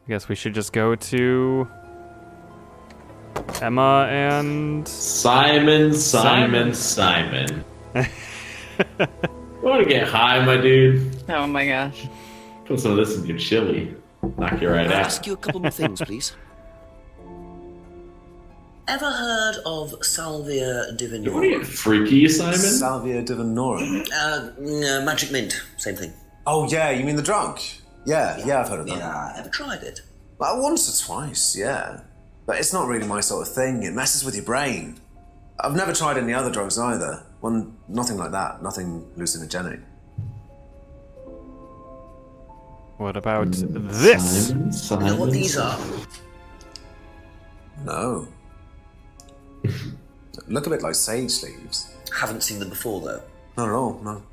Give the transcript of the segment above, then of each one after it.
I guess we should just go to Emma and... Simon. You want to get high, my dude? Oh my gosh. Put some of this in your chili. Knock you right Can I out. ask you a couple more things, please? Ever heard of Salvia What are you, divinorum? freaky, Simon? Salvia divinorum. Magic mint, same thing. Oh, yeah, you mean the drug? Yeah, I've heard of that. Yeah, ever tried it? Well, once or twice, yeah. But it's not really my sort of thing. It messes with your brain. I've never tried any other drugs either. Nothing like that. Nothing hallucinogenic. What about this? You know what these are? No. Look a bit like sage leaves. Haven't seen them before, though. Not at all, no.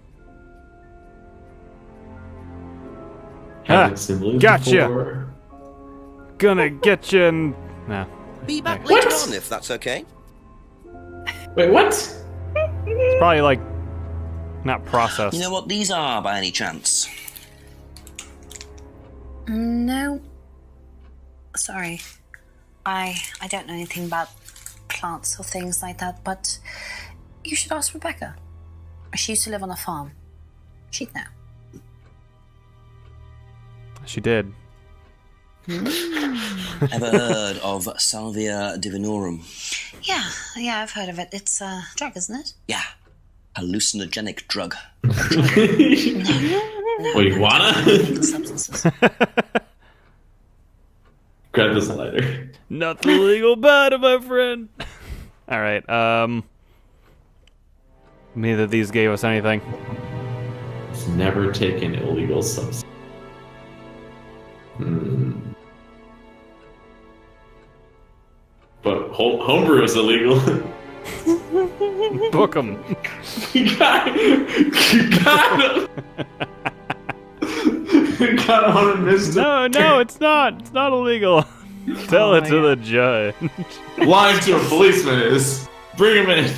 Haven't seen Blue Gotcha. before. Gonna get you and... Nah. Be back What? later on, if that's okay. Wait, what? It's probably, like, not processed. You know what these are, by any chance? No. Sorry. I don't know anything about plants or things like that, but you should ask Rebecca. She used to live on a farm. She'd know. She did. Ever heard of Salvia divinorum? Yeah, I've heard of it. It's a drug, isn't it? Yeah. Hallucinogenic drug. Wait, wanna? Substances. Grab this lighter. Nothing legal about it, my friend. All right. Neither of these gave us anything. It's never taken illegal substance. But homebrew is illegal. Book 'em. You got him. You got him on a mister. No, it's not. It's not illegal. Tell it to the judge. Lying to a policeman is. Bring him in.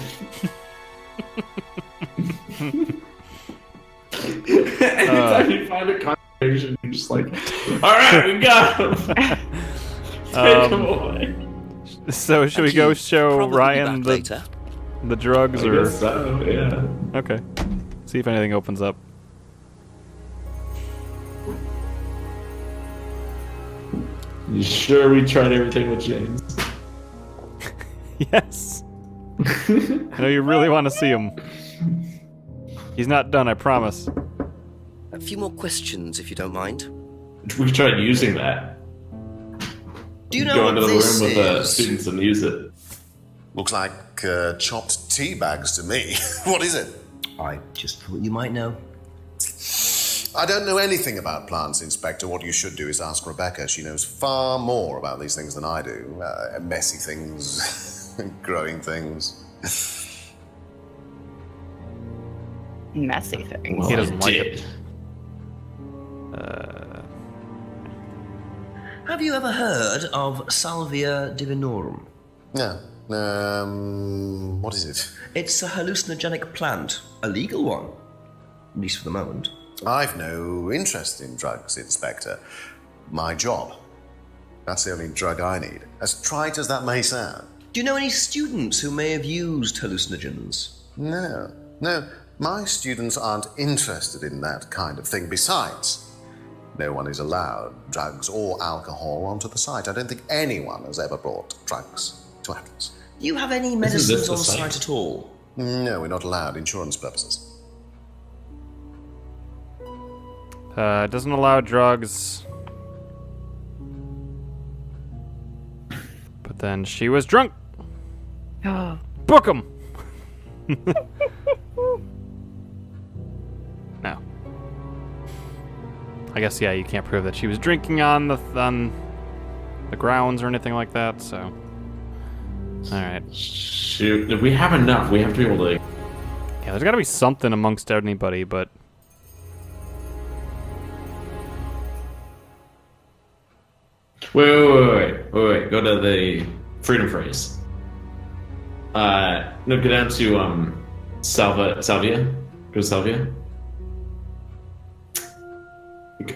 Anytime you find a contradiction, you're just like, alright, we got him. Take him away. So should we go show Probably Ryan back later. the drugs, I or guess so, yeah. okay? See if anything opens up. You sure we tried everything with James? Yes. I know you really want to see him. He's not done, I promise. A few more questions, if you don't mind. We tried using that. Do you know Go what into the this room with the is? students and use it. Looks like chopped tea bags to me. What is it? I just thought you might know. I don't know anything about plants, Inspector. What you should do is ask Rebecca. She knows far more about these things than I do. Messy things, growing things. Messy things. Well, He doesn't like did. it. Have you ever heard of Salvia divinorum? Yeah. What is it? It's a hallucinogenic plant. A legal one. At least for the moment. I've no interest in drugs, Inspector. My job. That's the only drug I need. As trite as that may sound. Do you know any students who may have used hallucinogens? No. My students aren't interested in that kind of thing. Besides, no one is allowed drugs or alcohol onto the site. I don't think anyone has ever brought drugs to Atlas. Do you have any Isn't medicines this the on site? site at all? No, we're not allowed. Insurance purposes. Doesn't allow drugs. But then she was drunk. Oh. Book 'em. No. I guess yeah, you can't prove that she was drinking on the grounds or anything like that. So, all right. Shoot, if we have enough, we have to be able to. Yeah, there's got to be something amongst anybody, but Wait. Go to the freedom phrase. No, go down to Salvia. Go to Salvia.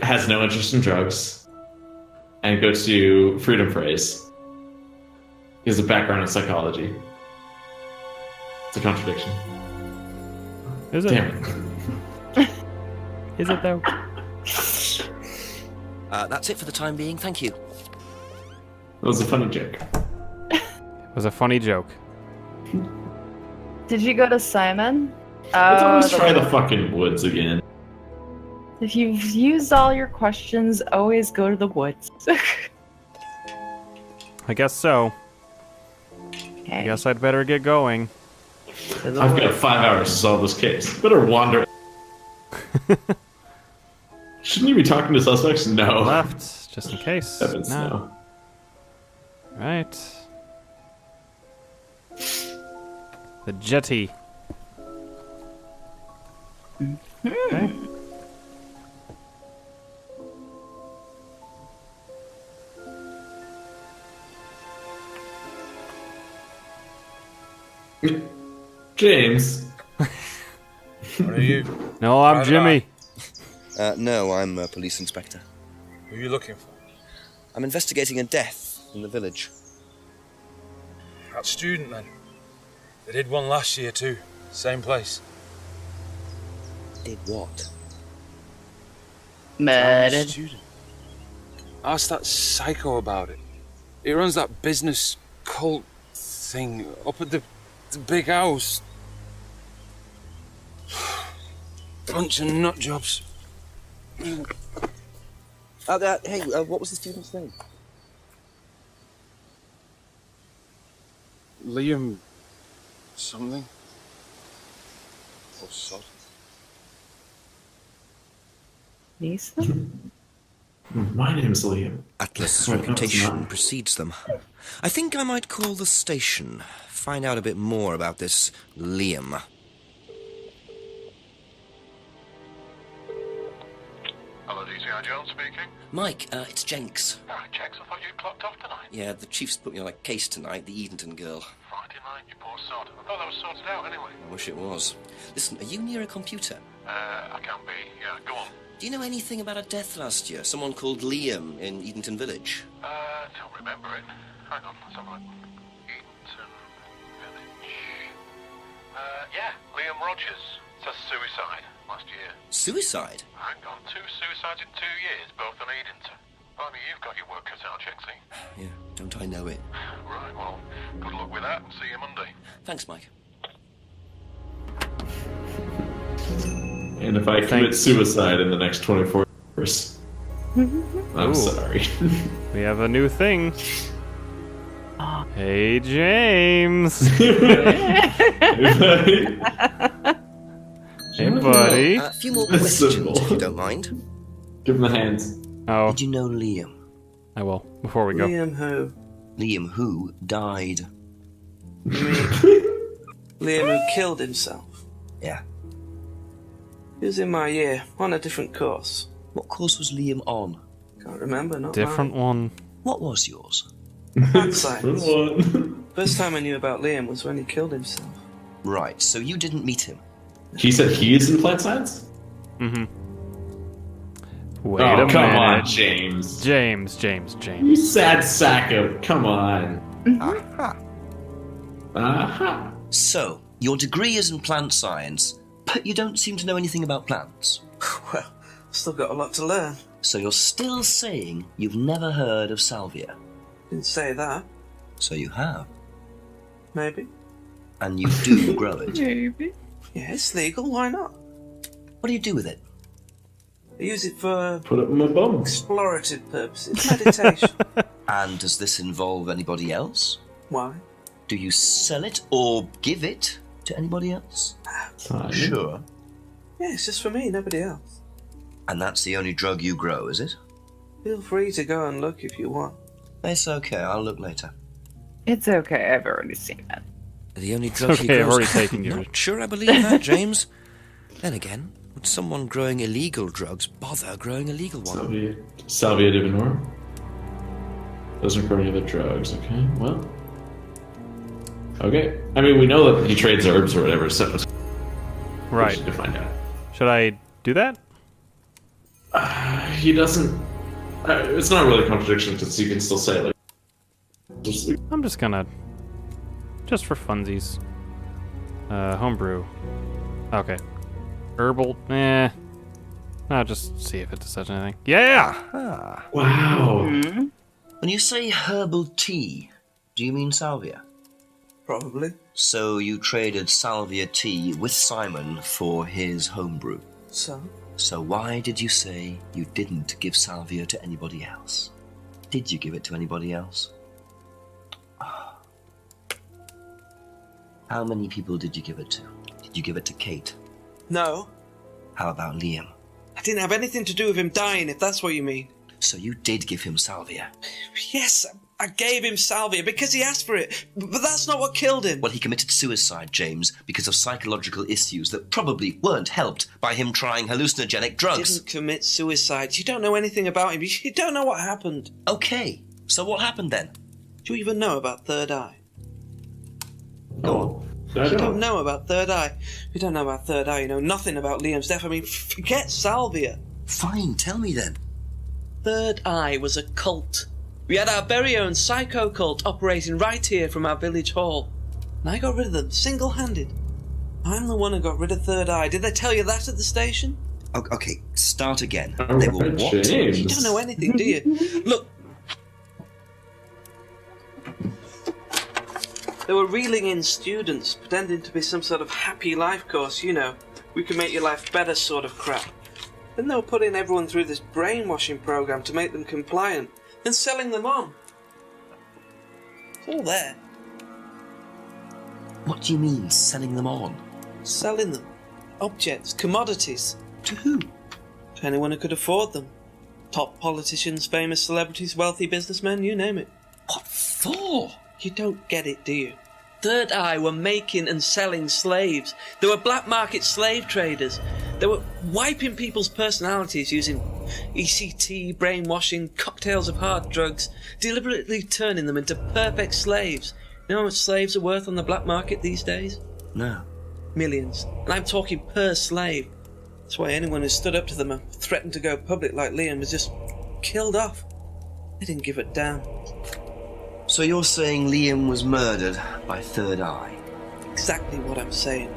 Has no interest in drugs, and go to freedom phrase. He has a background in psychology. It's a contradiction. Is it? Damn it. Is it though? That's it for the time being. Thank you. That was a funny joke. It was a funny joke. Did you go to Simon? Let's always the try the woods. fucking woods again. If you've used all your questions, always go to the woods. I guess so. Okay. I guess I'd better get going. To the I've got woods. 5 hours to solve this case. Better wander. Shouldn't you be talking to suspects? No. Left, just in case. Heavens, No. no. Right. The jetty. Okay. James. What are you? No, I'm Private Jimmy. No, I'm a police inspector. Who are you looking for? I'm investigating a death in the village. That student, then. They did one last year, too. Same place. Did what? Found Murdered. a student. Ask that psycho about it. He runs that business cult thing up at the big house. Bunch of nut jobs. Hey, what was the student's name? Liam something? Or sod? Neeson? My name's Liam. Atlas' Well, that's reputation not- precedes them. I think I might call the station, find out a bit more about this Liam. Hello, DCI Jones speaking. Mike, it's Jenks. Ah, Jenks, I thought you'd clocked off tonight. Yeah, the chief's put me on a case tonight, the Edenton girl. Friday night, you poor sod. I thought that was sorted out anyway. I wish it was. Listen, are you near a computer? I can be. Yeah, go on. Do you know anything about a death last year? Someone called Liam in Edenton Village? Don't remember it. Hang on, let's have a look. Eaton Village. Yeah, Liam Rogers. Says suicide last year. Suicide? Hang on, 2 suicides in 2 years, both on Edenton. Blimey, you've got your work cut out, Jenksy. Yeah, don't I know it. Right, well, good luck with that and see you Monday. Thanks, Mike. And if I commit suicide in the next 24 hours, I'm Ooh. sorry. We have a new thing. Hey, James. Hey, buddy. A few more That's questions, simple. if you don't mind. Give him the hands. Oh, Did you know Liam? I will. Before we go. Liam who? Liam who died? You mean Liam who killed himself? Yeah. He was in my year, on a different course. What course was Liam on? Can't remember, not Different one. What was yours? mine. Math Good science. one. First time I knew about Liam was when he killed himself. Right, so you didn't meet him. He said he is in plant science? Mm-hmm. Wait Oh, a come minute. on, James. James. You sad sack of. Come on. Aha. Aha. So, your degree is in plant science, but you don't seem to know anything about plants. Well, still got a lot to learn. So you're still saying you've never heard of salvia? Didn't say that. So you have. Maybe. And you do grow it. Maybe. Yeah, it's legal, why not? What do you do with it? I use it for Put it in my bum. explorative purposes, meditation. And does this involve anybody else? Why? Do you sell it or give it to anybody else? Sure. Yeah, it's just for me, nobody else. And that's the only drug you grow, is it? Feel free to go and look if you want. It's okay, I'll look later. It's okay, I've already seen it. The only drug he okay, I've grows... already taken yours. Not sure I believe that, James. Then again, would someone growing illegal drugs bother growing a legal one? Salvia divinorum. Doesn't grow any other drugs. Okay, well. Okay. I mean, we know that he trades herbs or whatever, so it's Right. to find out. Should I do that? He doesn't It's not really a contradiction because you can still say like. I'm just gonna, just for funsies. Homebrew. Okay. Herbal. I'll just see if it says anything. Yeah. Ah. Wow. When you say herbal tea, do you mean salvia? Probably. So you traded salvia tea with Simon for his homebrew. So? So why did you say you didn't give salvia to anybody else? Did you give it to anybody else? How many people did you give it to? Did you give it to Kate? No. How about Liam? I didn't have anything to do with him dying, if that's what you mean. So you did give him salvia? Yes, I gave him salvia because he asked for it, but that's not what killed him. Well, he committed suicide, James, because of psychological issues that probably weren't helped by him trying hallucinogenic He drugs. didn't commit suicide. You don't know anything about him. You don't know what happened. Okay, so what happened then? Do you even know about Third Eye? Go on. You don't know about Third Eye. You don't know about Third Eye. You know nothing about Liam's death. I mean, forget salvia. Fine, tell me then. Third Eye was a cult. We had our very own psycho cult operating right here from our village hall. And I got rid of them, single-handed. I'm the one who got rid of Third Eye. Did they tell you that at the station? Okay, start again. They were what? James. You don't know anything, do you? Look. They were reeling in students, pretending to be some sort of happy life course, you know. We can make your life better sort of crap. Then they were putting everyone through this brainwashing program to make them compliant, and selling them on. It's all there. What do you mean, selling them on? Selling them. Objects, commodities. To who? To anyone who could afford them. Top politicians, famous celebrities, wealthy businessmen, you name it. What for? You don't get it, do you? Third Eye were making and selling slaves. They were black market slave traders. They were wiping people's personalities using ECT, brainwashing, cocktails of hard drugs, deliberately turning them into perfect slaves. You know how much slaves are worth on the black market these days? No. Millions. And I'm talking per slave. That's why anyone who stood up to them and threatened to go public like Liam was just killed off. They didn't give a damn. So you're saying Liam was murdered by Third Eye? Exactly what I'm saying.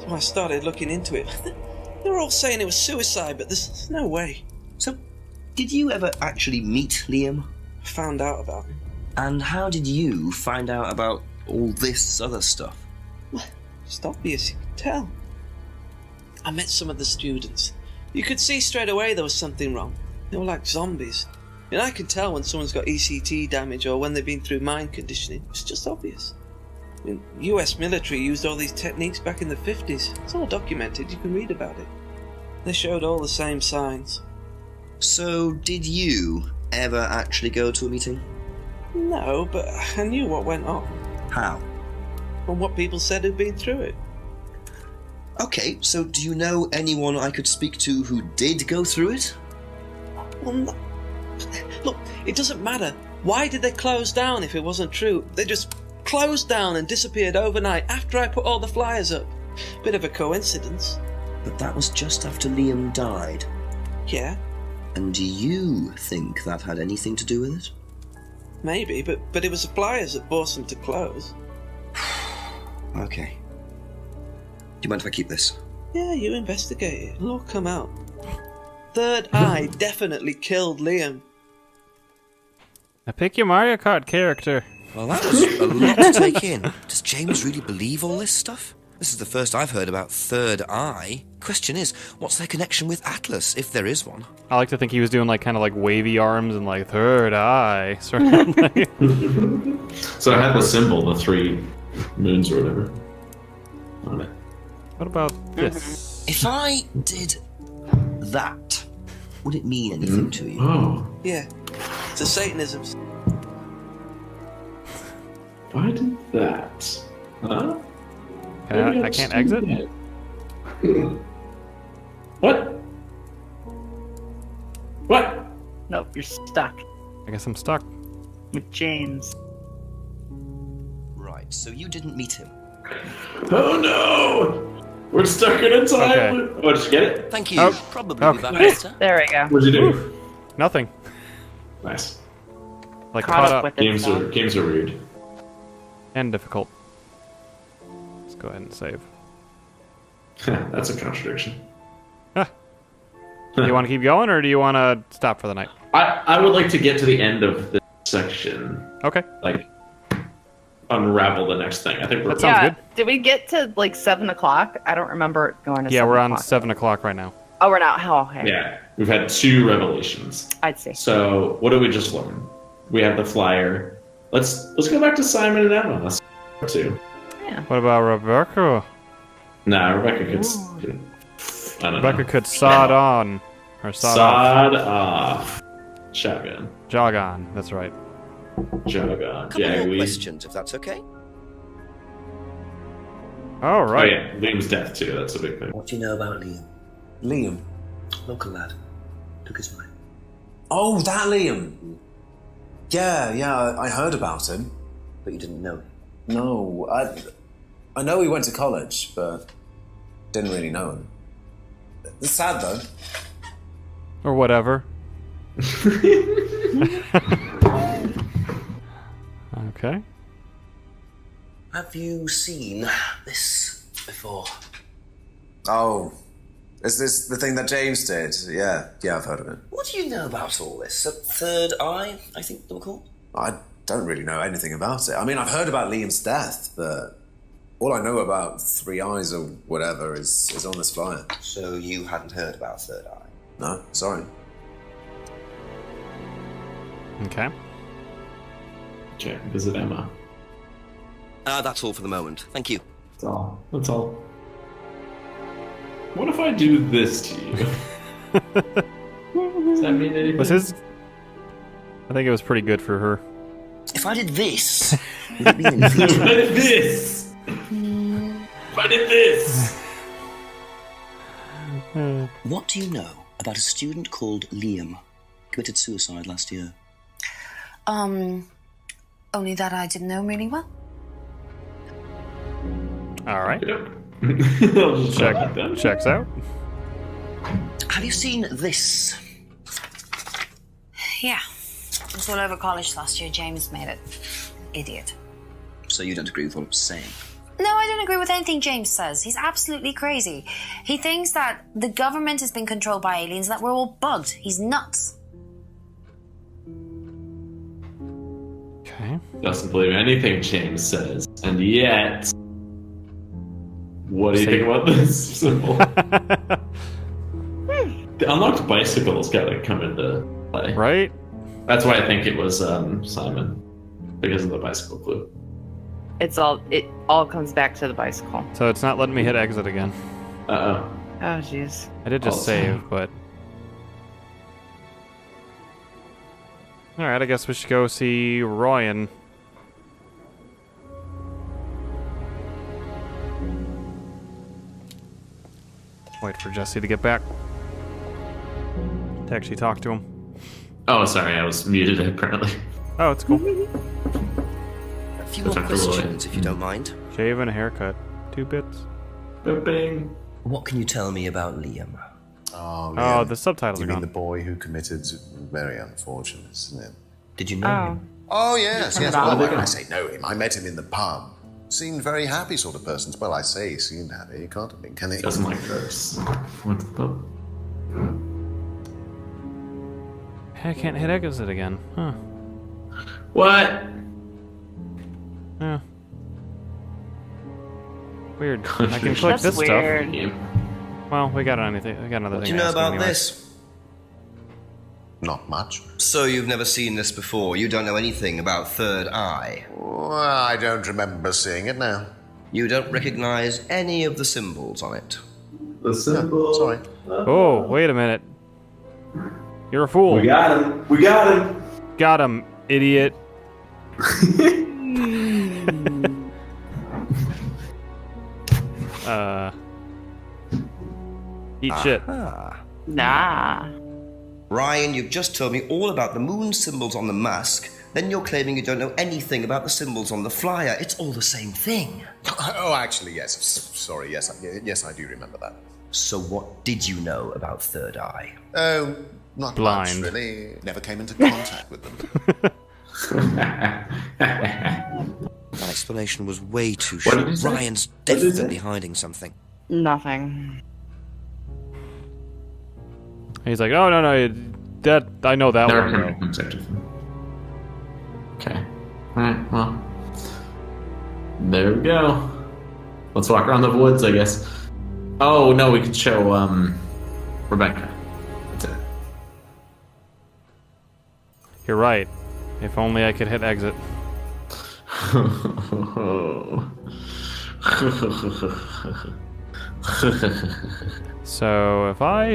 So I started looking into it. They were all saying it was suicide, but there's no way. So, did you ever actually meet Liam? I found out about him. And how did you find out about all this other stuff? Well, it's obvious, you could tell. I met some of the students. You could see straight away there was something wrong. They were like zombies. And I can tell when someone's got ECT damage or when they've been through mind conditioning. It's just obvious. I mean, US military used all these techniques back in the 50s. It's all documented, you can read about it. They showed all the same signs. So, did you ever actually go to a meeting? No, but I knew what went on. How? From what people said who'd been through it. Okay, so do you know anyone I could speak to who did go through it? Well, no. Look, it doesn't matter. Why did they close down if it wasn't true? They just closed down and disappeared overnight after I put all the flyers up. Bit of a coincidence. But that was just after Liam died. Yeah, And do you think that had anything to do with it? maybe, but it was the flyers that forced them to close. Okay. Do you mind if I keep this? Yeah, you investigate it. It'll all come out. Third Eye definitely killed Liam. I pick your Mario Kart character. Well, that was a lot to take in. Does James really believe all this stuff? This is the first I've heard about Third Eye. Question is, what's their connection with Atlas, if there is one? I like to think he was doing like kind of like wavy arms and like third eye sort of like. So I had the symbol, the 3 moons or whatever, on it. What about this? If I did that, would it mean anything to you? Oh, Yeah, it's a Satanism. why did that? Huh? I can't exit? What? What? Nope, you're stuck I guess I'm stuck. with James. Right, so you didn't meet him. Oh no! We're stuck in a time Okay. loop. Oh, did you get it? Thank you. Oh, Probably okay. with that better. There we go. What'd you do? Nothing. Nice. Like Caught up with it. Games are weird. and difficult. Let's go ahead and save. That's a contradiction. Do you want to keep going, or do you want to stop for the night? I would like to get to the end of this section. Okay. Like, unravel the next thing. I think we're... That sounds good. Did we get to like 7 o'clock? I don't remember it going to. Yeah, 7 we're on o'clock. 7 o'clock right now. Oh, we're not. Oh, okay. Yeah, we've had 2 revelations. I'd say. So, what did we just learn? We have the flyer. Let's go back to Simon and Emma. Let's too. Yeah. What about Rebecca? Nah, Rebecca could. I don't Rebecca know. could sod on. Or sod Off. Shotgun. Jog on. That's right. Jog A on. couple more Jagweed. questions, if that's okay. All Oh right. yeah, Liam's death too. That's a big thing. What do you know about Liam? Liam. Local lad. Took his wife. Oh, that Liam. Yeah, I heard about him. But you didn't know him. No, I know he went to college, but didn't really know him. It's sad though. Or whatever. Okay. Have you seen this before? Oh, is this the thing that James did? Yeah, I've heard of it. What do you know about all this? A third eye, I think they were called? I don't really know anything about it. I mean, I've heard about Liam's death, but all I know about Three Eyes or whatever is on this flyer. So you hadn't heard about third eye? No, sorry. Okay. Okay, visit Emma. That's all for the moment. Thank you. That's all. That's all. What if I do this to you? Does that mean anything? Was his... I think it was pretty good for her. If I did this, would it be anything? If I did this! If I did this! What do you know about a student called Liam? Committed suicide last year. Only that I didn't know really well. All right. Yep. I'll just check that. Checks out. Have you seen this? Yeah. It was all over college last year. James made it. Idiot. So you don't agree with what I'm saying? No, I don't agree with anything James says. He's absolutely crazy. He thinks that the government has been controlled by aliens and that we're all bugged. He's nuts. Okay. Doesn't believe anything James says. And yet... What do you think about this symbol? The unlocked bicycle's got to come into play. Right? That's why I think it was Simon. Because of the bicycle clue. It all comes back to the bicycle. So it's not letting me hit exit again. Uh-oh. Oh, jeez. I did just save, but... Alright, I guess we should go see Ryan. Wait for Jesse to get back. To actually talk to him. Oh, sorry, I was muted apparently. Oh, it's cool. A few more questions, if you don't mind. Shave and a haircut. 2 bits. Bing. What can you tell me about Liam? Oh, Oh, Liam. the subtitles You are mean gone. the boy who committed very unfortunate, isn't it? Did you know him? Oh, yes. Turn it Well, on. when I say know him, I met him in the pub. Seemed very happy sort of person. Well, I say he seemed happy. He can't have been, can he? Doesn't like drugs. What's the... I can't hit exit again. Huh. What? Yeah. Weird. I can click That's this weird. stuff. Well, we got anything. We got another What do thing. you to know ask about anyway. this? Not much. So you've never seen this before? You don't know anything about Third Eye? Well, I don't remember seeing it now. You don't recognize any of the symbols on it? The symbol. Sorry. Oh, wait a minute. You're a fool. We got him. We got him. Got him, idiot. Eat shit. Nah. Ryan, you've just told me all about the moon symbols on the mask. Then you're claiming you don't know anything about the symbols on the flyer. It's all the same thing. Oh, actually, yes. Sorry, yes, I do remember that. So what did you know about Third Eye? Oh, not Blind. much, really. Never came into contact with them. That explanation was way too What did short. you say? Ryan's What did you say? definitely hiding something. Nothing. He's like, oh, no, that I know that Never one, came though. into contact with them. Okay. Alright, well. There we go. Let's walk around the woods, I guess. Oh, no, we could show, Rebecca. That's it. You're right. If only I could hit exit. So if I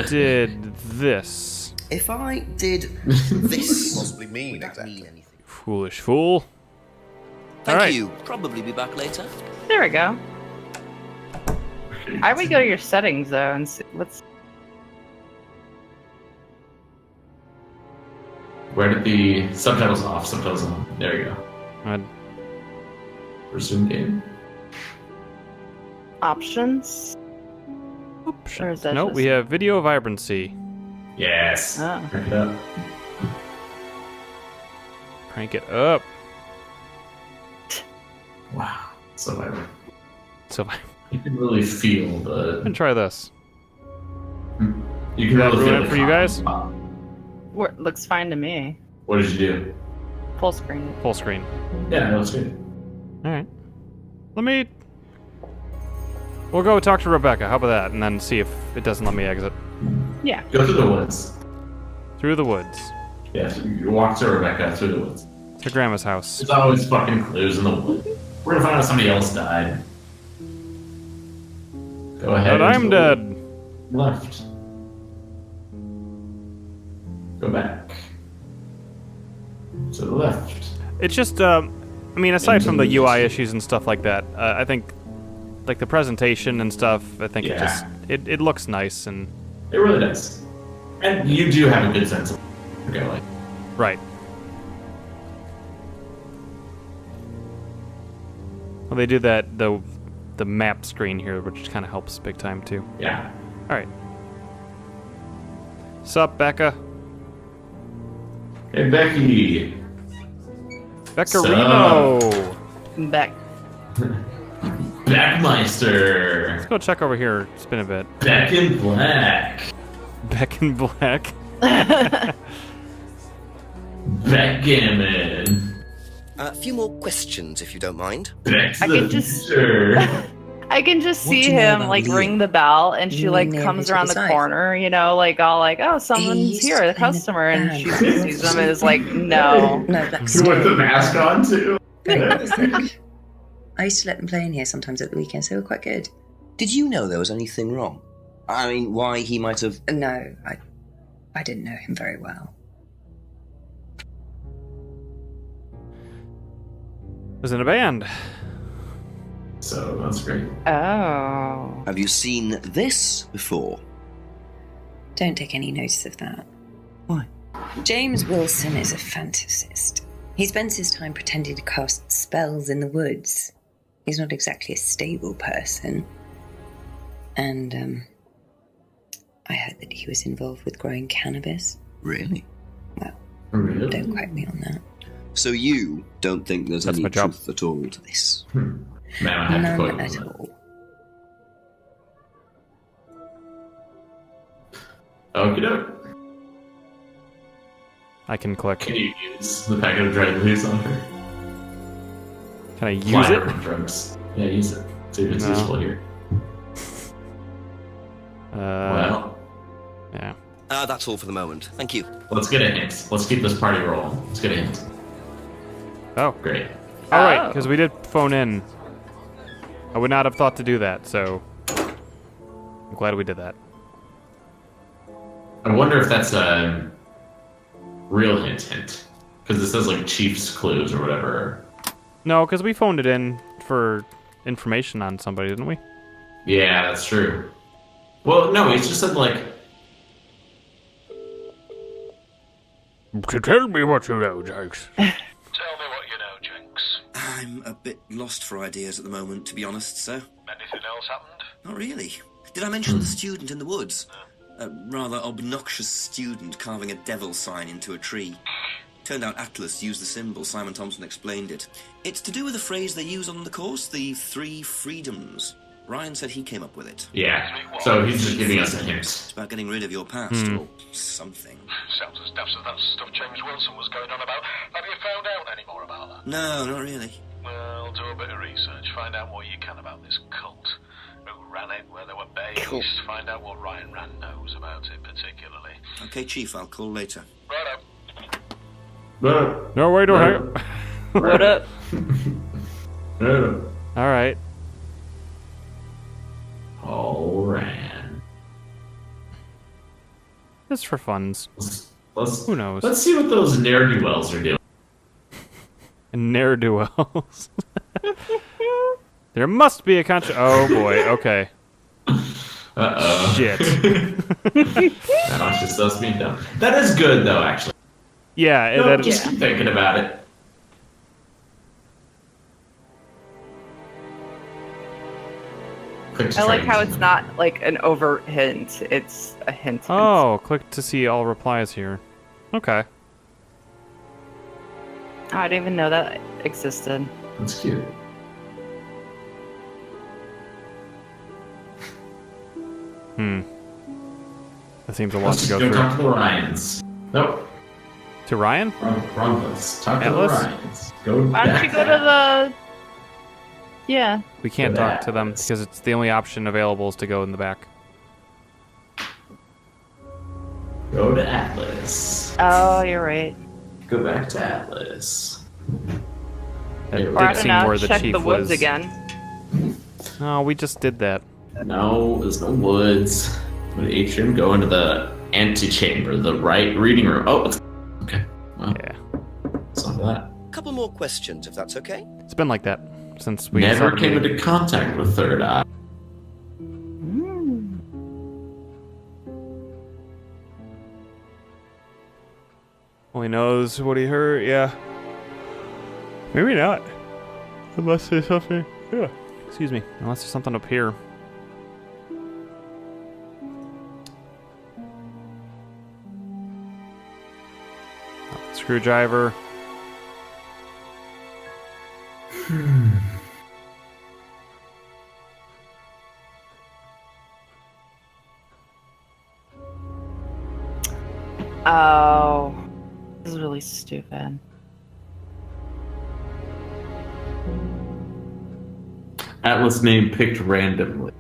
did this, If I did this, Possibly mean would that exactly. mean anything? foolish fool. Thank Alright. you. Probably be back later. There we go. I would go to your settings though and see what's. Where did the subtitles off? Subtitles on. There we go. Resume game. Options? Or is that No, just- we have video vibrancy. Yes. Ah. Crank it up. Crank it up. Wow. So vibrant. So I You can really feel the. can try this. You can That really ruin feel it the for you guys? pop. Looks fine to me. What did you do? Full screen. Full screen. Yeah, that was good. Alright. We'll go talk to Rebecca. How about that? And then see if it doesn't let me exit. Yeah. Go through the woods. Through the woods. Yeah, so you walk to Rebecca through the woods. To Grandma's house. There's always fucking clues in the woods. We're gonna find out somebody else died. Go ahead. But I'm and go dead. Left. Go back. To the left. It's just, aside from the UI issues and stuff like that, I think, like the presentation and stuff, I think Yeah. it looks nice and... It really does. And you do have a good sense of where you're going. Right. Well, they do that, the map screen here, which kind of helps big time, too. Yeah. Alright. Sup, Becca? Hey, Becky. Beccarino! Back. Backmeister. Let's go check over here. It's been a bit. Back in black. Back in black. Backgammon. A few more questions, if you don't mind. Back to I the could just- future. I can just What do see you know him about like Leo? ring the bell, and she like Near comes to around the the side. corner, like all like, oh, someone's used here, to the play in a customer, and band. she sees them and is like, no. No, like With the mask on, too. I used to let them play in here sometimes at the weekends. They were quite good. Did you know there was anything wrong? I mean, why he might have... No, I didn't know him very well. Was in a band. So that's great. Oh. Have you seen this before? Don't take any notice of that. Why? James Wilson is a fantasist. He spends his time pretending to cast spells in the woods. He's not exactly a stable person. And, I heard that he was involved with growing cannabis. Really? Well, Really? don't quote me on that. So you don't think there's That's any my job. truth at all to this? Now I have to None quote at you. all. Okie doke. I can click. Can you use the packet of dried leaves on her? Can I use Fly it? her with drugs. Yeah, use it. See if it's No. useful here. Well, Yeah. That's all for the moment. Thank you. let's get a hint. Let's keep this party rolling. Let's get a hint. Oh. Great. All right, Oh. because we did phone in. I would not have thought to do that, so I'm glad we did that. I wonder if that's a real hint. Because it says like Chief's clues or whatever. No, because we phoned it in for information on somebody, didn't we? Yeah, that's true. Well, no, he's just said like, Tell me what you know, Jakes. Tell me what you know, Jinx. I'm a bit lost for ideas at the moment, to be honest, sir. Anything else happened? Not really. Did I mention the student in the woods? A rather obnoxious student carving a devil sign into a tree. Turned out Atlas used the symbol. Simon Thompson explained it. It's to do with a phrase they use on the course, the 3 freedoms. Ryan said he came up with it. Yeah, so he's just giving us a hint. It's about getting rid of your past, or something. Sounds as daft as that stuff James Wilson was going on about. Have you found out any more about that? No, not really. Well, do a bit of research. Find out what you can about this cult. Who ran it, where they were based. Cool. Find out what Ryan Rand knows about it, particularly. Okay, Chief, I'll call later. Righto. No, wait, don't hang up. What up? All right. All ran. Just for funs. Let's Who knows? Let's see what those ne'er-do-wells are doing. Ne'er-do-wells. There must be a Oh boy. Okay. Uh-oh. Shit. That's just us being dumb. That is good, though, actually. Yeah. No, that just keep thinking about it. I like how it's not like an overt hint. It's a hint. Oh, click to see all replies here. Okay. I didn't even know that existed. That's cute. That seems a lot Let's to just go go through. talk to the Ryans. Nope. To Ryan? Wrong place. Talk Atlas? to the Ryans. Go Why don't back you go to the? Yeah. We can't Go to talk to them Atlas. because it's the only option available is to go in the back. Go to Atlas. Oh, you're right. Go back to Atlas. That Or Or I did don't seem know. where the Check chief the woods was. again. Oh, we just did that. No, there's no woods. Go to atrium. Go into the antechamber, the right reading room. Oh, it's... okay. Well, Yeah. some of that. Couple more questions, if that's okay. It's been like that since we Never started came meeting. into contact with Third Eye. Well, he knows what he heard. Yeah. Maybe not. Unless there's something. Yeah. Excuse me. Unless there's something up here. Screwdriver. Oh, this is really stupid. Atlas name picked randomly.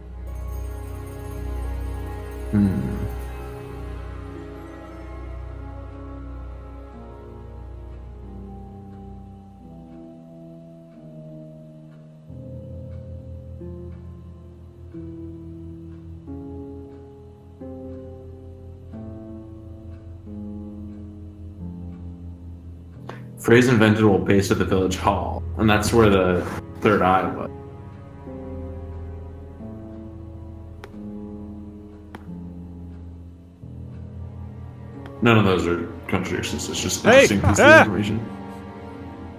Phrase invented while based at the village hall, and that's where the Third Eye was. None of those are contradictions. It's just Hey! interesting pieces Ah! of information.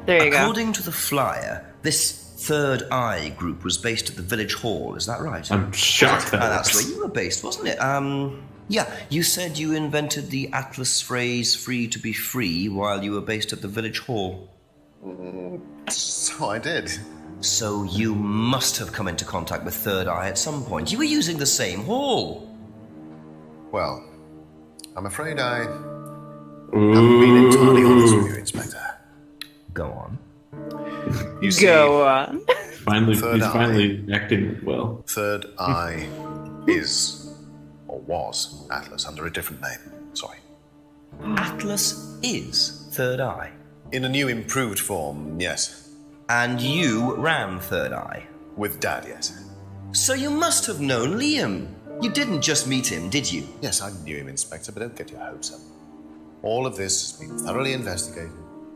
There you go. According to the flyer, this Third Eye group was based at the village hall, is that right? I'm shocked that That's works. where you were based, wasn't it? Yeah, you said you invented the Atlas phrase free to be free while you were based at the village hall. So I did. So you must have come into contact with Third Eye at some point. You were using the same hall. Well, I'm afraid I haven't been entirely honest with you, Inspector. Go on. You see, Go on. Finally, Third he's Eye. finally acting well. Third Eye is, or was, Atlas under a different name. Sorry. Atlas is Third Eye. In a new improved form, yes. And you ran Third Eye. With Dad, yes. So you must have known Liam. You didn't just meet him, did you? Yes, I knew him, Inspector, but don't get your hopes up. All of this has been thoroughly investigated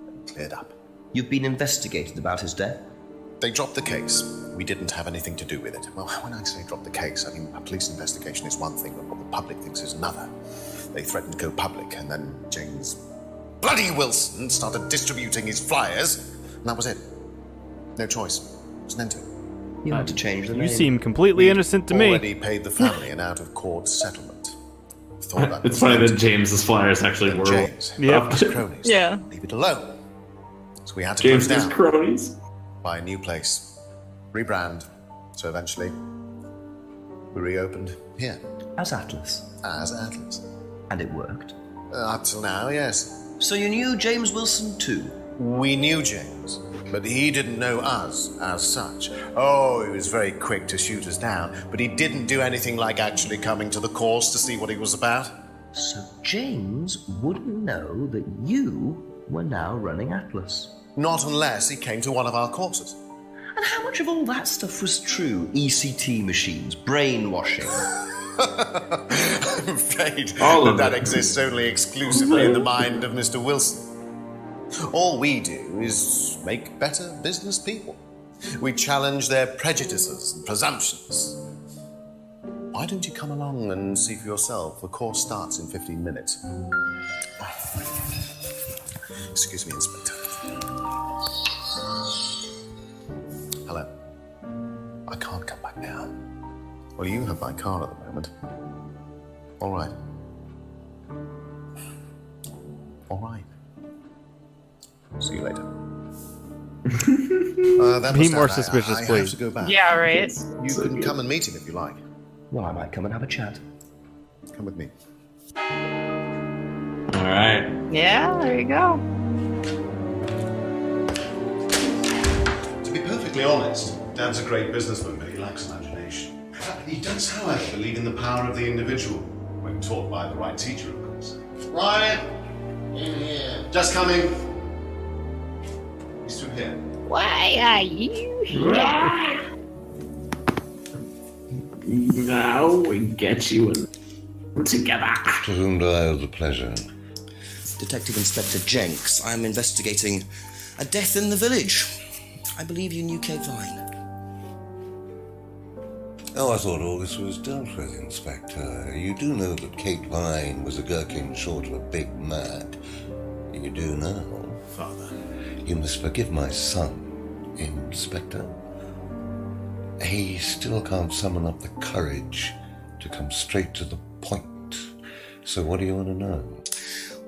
and cleared up. You've been investigated about his death? They dropped the case. We didn't have anything to do with it. Well, when I say drop the case, I mean a police investigation is one thing, but what the public thinks is another. They threatened to go public, and then James bloody Wilson started distributing his flyers, and that was it. No choice. It was an end to it. You had to change the name. You seem completely innocent to me. Already paid the family an out-of-court settlement. Thought that It's was funny right. that James's flyers actually But were. James, Yep. his cronies, Yeah. leave it alone. So we had to James's close down, cronies. buy a new place, rebrand. So eventually, we reopened here As Atlas. as Atlas. And it worked. Up till now, yes. So you knew James Wilson too? We knew James, but he didn't know us as such. Oh, he was very quick to shoot us down, but he didn't do anything like actually coming to the course to see what he was about. So James wouldn't know that you were now running Atlas. Not unless he came to one of our courses. And how much of all that stuff was true? ECT machines, brainwashing. I'm afraid All of that it. exists only exclusively in the mind of Mr. Wilson. All we do is make better business people. We challenge their prejudices and presumptions. Why don't you come along and see for yourself? The course starts in 15 minutes. Excuse me, Inspector. Hello. I can't come back now. Well, you have my car at the moment. All right. All right. See you later. That Be was more that. suspicious, I please. have to go back. Yeah, right. You can come and meet him if you like. Well, I might come and have a chat. Come with me. All right. Yeah, there you go. To be perfectly honest, Dad's a great businessman, but he lacks imagination. He does, however, believe in the power of the individual when taught by the right teacher, of course. Ryan! In here. Just coming. He's through here. Why are you here? Now we get you in together. To whom do I owe the pleasure? Detective Inspector Jenks, I'm investigating a death in the village. I believe you knew Kate Vine. Oh, I thought all this was dealt with, Inspector. You do know that Kate Vine was a gherkin short of a big mad. You do now. Father. You must forgive my son, Inspector. He still can't summon up the courage to come straight to the point. So what do you want to know?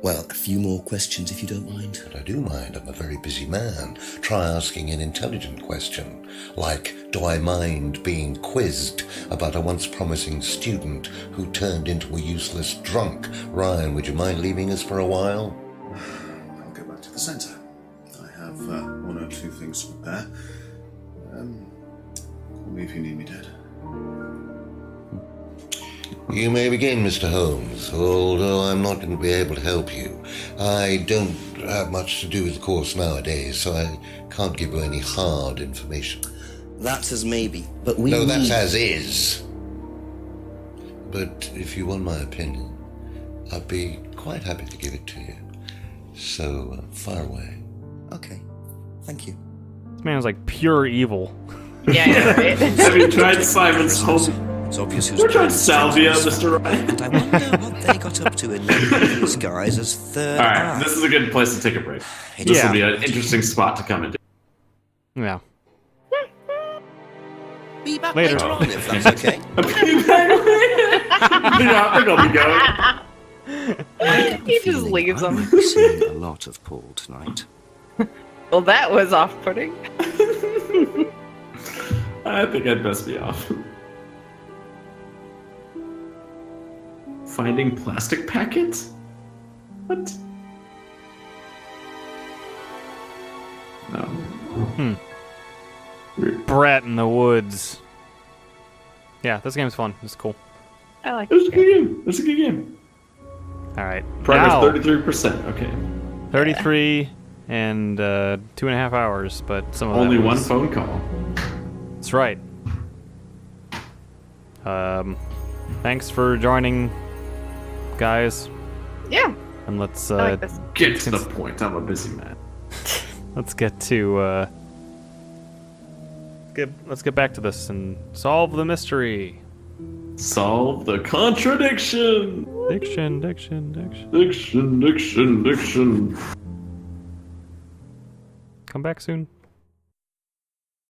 Well, a few more questions if you don't mind. But I do mind. I'm a very busy man. Try asking an intelligent question, like, do I mind being quizzed about a once promising student who turned into a useless drunk? Ryan, would you mind leaving us for a while? I'll go back to the centre. I have one or two things to prepare. Call me if you need me, Dad. You may begin, Mr. Holmes, although I'm not going to be able to help you. I don't have much to do with the course nowadays, so I can't give you any hard information. That's as maybe, but we No, need... that's as is. But if you want my opinion, I'd be quite happy to give it to you. So, far away. Okay, thank you. This man is like pure evil. Yeah, right. Have you tried Simon's Home? It's obvious who's We're trying playing Salvia, the Mr. Ryan. And I wonder what they got up to in naming these guys as third All right, eye. this is a good place to take a break. It This Yeah. will be an interesting spot to come into. Yeah. Be back Later. later on if that's okay. I think I'll be going. He just leaves I'm them. seeing a lot of Paul tonight. Well, that was off-putting. I think I'd best be off. Finding plastic packets? What? No. Brat in the woods. Yeah, this game's fun. It's cool. I like It was a it. good game. It was a good game. All right. Progress Now, 33%. Okay. 33 and 2.5 hours, but some of Only that one was- phone call. That's right. Thanks for joining, guys. Yeah, And let's I like this. Get to the point. I'm a busy man. let's get to let's get back to this and solve the mystery. Solve the contradiction. Diction. Diction. Come back soon.